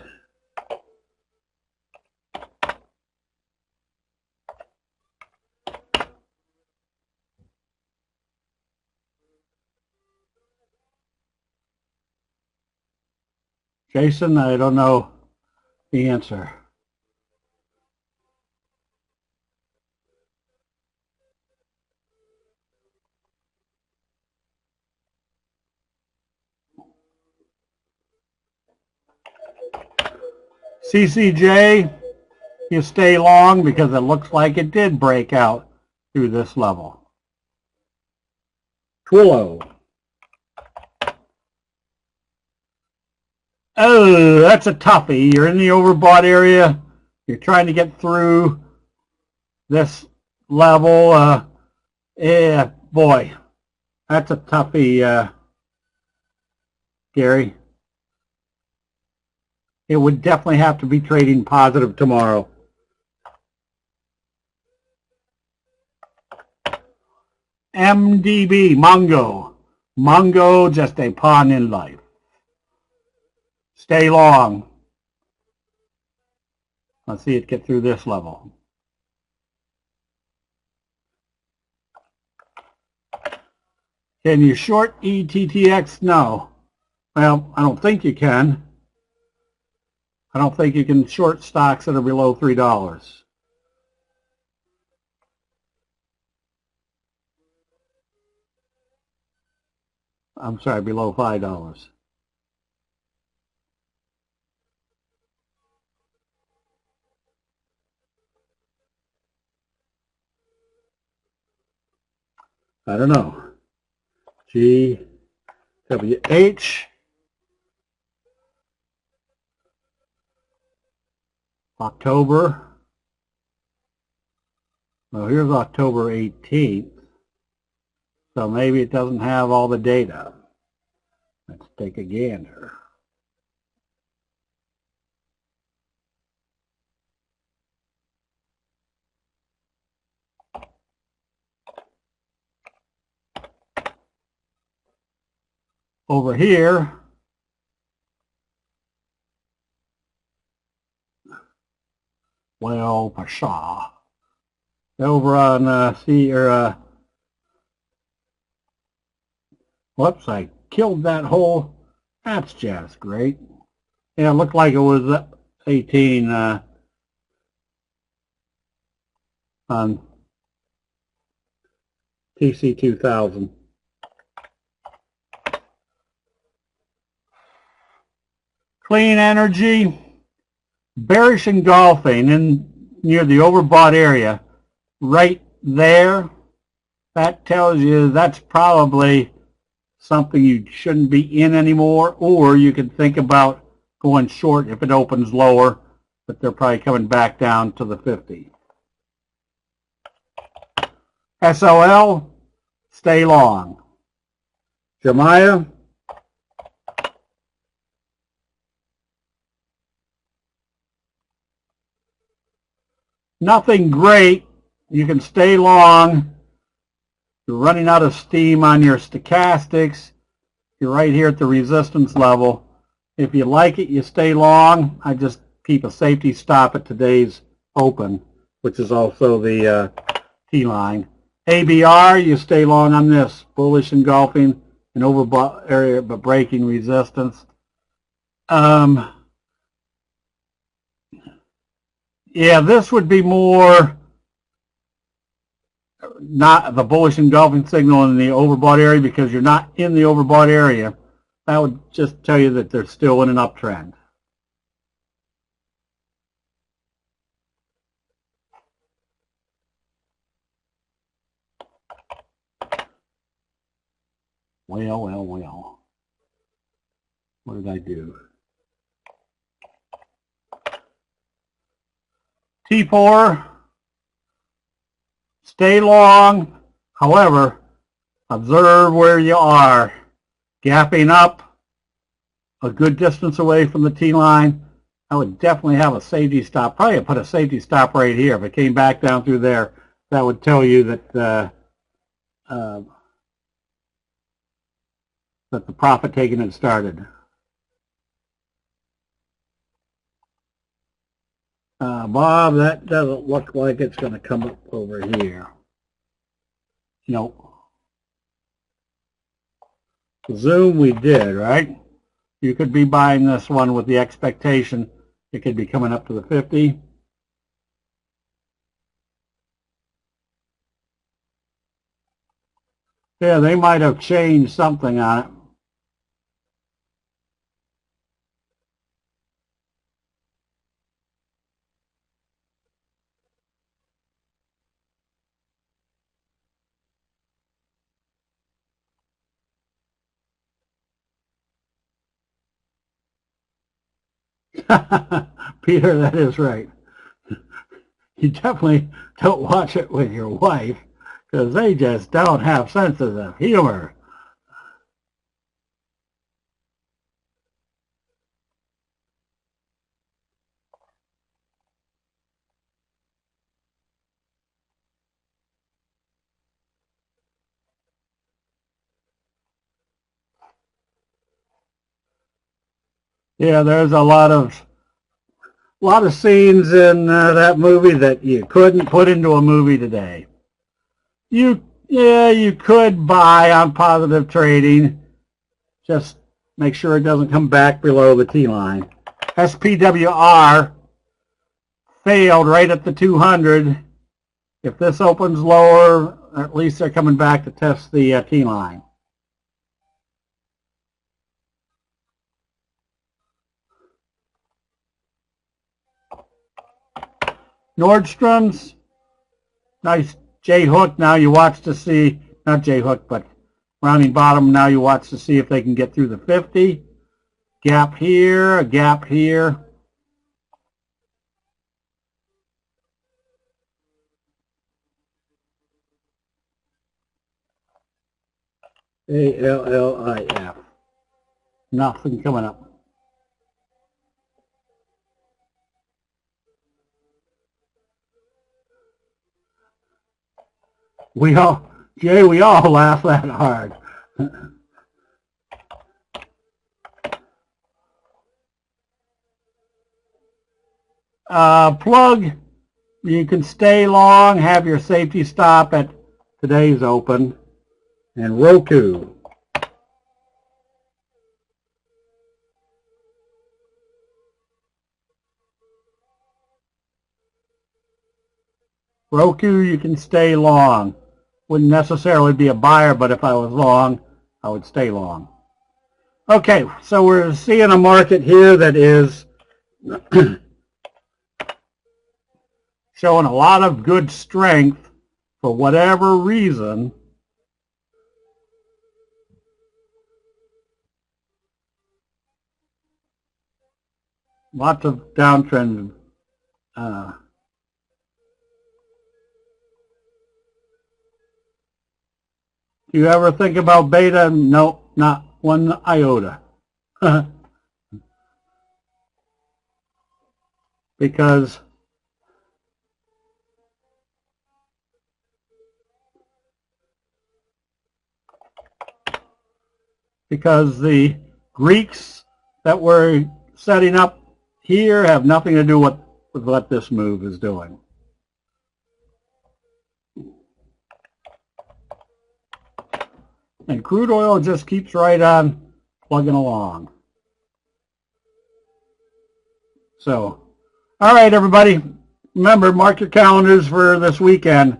Jason, I don't know the answer. CCJ, you stay long because it looks like it did break out through this level. Twillo. Oh, that's a toughie. You're in the overbought area. You're trying to get through this level. Yeah, boy, that's a toughie, Gary. It would definitely have to be trading positive tomorrow. MDB, Mongo. Mongo, just a pawn in life. Stay long. Let's see it get through this level. Can you short ETTX? No. Well, I don't think you can. I don't think you can short stocks that are below $3. I'm sorry, below $5. I don't know. GWH. October. Well, here's October 18th. So maybe it doesn't have all the data. Let's take a gander. Over here, well, Pasha. Over on whoops, I killed that hole. That's just great. Yeah, it looked like it was 18 on TC 2000. Clean energy, bearish engulfing in near the overbought area, right there. That tells you that's probably something you shouldn't be in anymore, or you could think about going short if it opens lower, but they're probably coming back down to the 50. SOL, stay long. Jemiah, nothing great. You can stay long. You're running out of steam on your stochastics. You're right here at the resistance level. If you like it, you stay long. I just keep a safety stop at today's open, which is also the T-line. ABR, you stay long on this. Bullish engulfing an overbought area, but breaking resistance. Yeah, this would be more not the bullish engulfing signal in the overbought area because you're not in the overbought area. That would just tell you that they're still in an uptrend. Well. What did I do? T4, stay long. However, observe where you are. Gapping up a good distance away from the T-line. I would definitely have a safety stop. Probably put a safety stop right here. If it came back down through there, that would tell you that that the profit taking had started. Bob, that doesn't look like it's going to come up over here. Nope. Zoom we did, right? You could be buying this one with the expectation it could be coming up to the 50. Yeah, they might have changed something on it. Peter, that is right. You definitely don't watch it with your wife because they just don't have senses of humor. Yeah, there's a lot of scenes in that movie that you couldn't put into a movie today. You could buy on positive trading. Just make sure it doesn't come back below the T-line. SPWR failed right at the 200. If this opens lower, at least they're coming back to test the T-line. Nordstrom's, nice J-hook. Now you watch to see, not J-hook, but rounding bottom. Now you watch to see if they can get through the 50. Gap here, a gap here. ALLIF. Nothing coming up. We all laugh that hard. Plug, you can stay long, have your safety stop at today's open. And Roku. Roku, you can stay long. Wouldn't necessarily be a buyer, but if I was long, I would stay long. Okay, so we're seeing a market here that is showing a lot of good strength for whatever reason. Lots of downtrends. Do you ever think about beta? No, not one iota. Because the Greeks that were setting up here have nothing to do with what this move is doing. And crude oil just keeps right on plugging along. So, all right, everybody. Remember, mark your calendars for this weekend.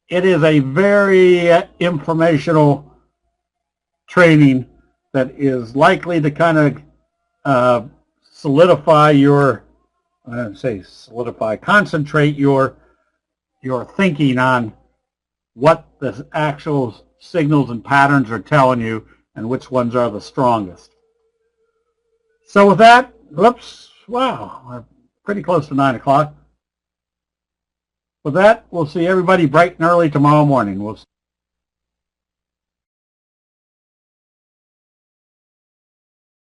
It is a very informational training that is likely to kind of solidify your, concentrate your thinking on what the actual signals and patterns are telling you and which ones are the strongest. So with that, whoops, wow, we're pretty close to 9 o'clock. With that, we'll see everybody bright and early tomorrow morning. We'll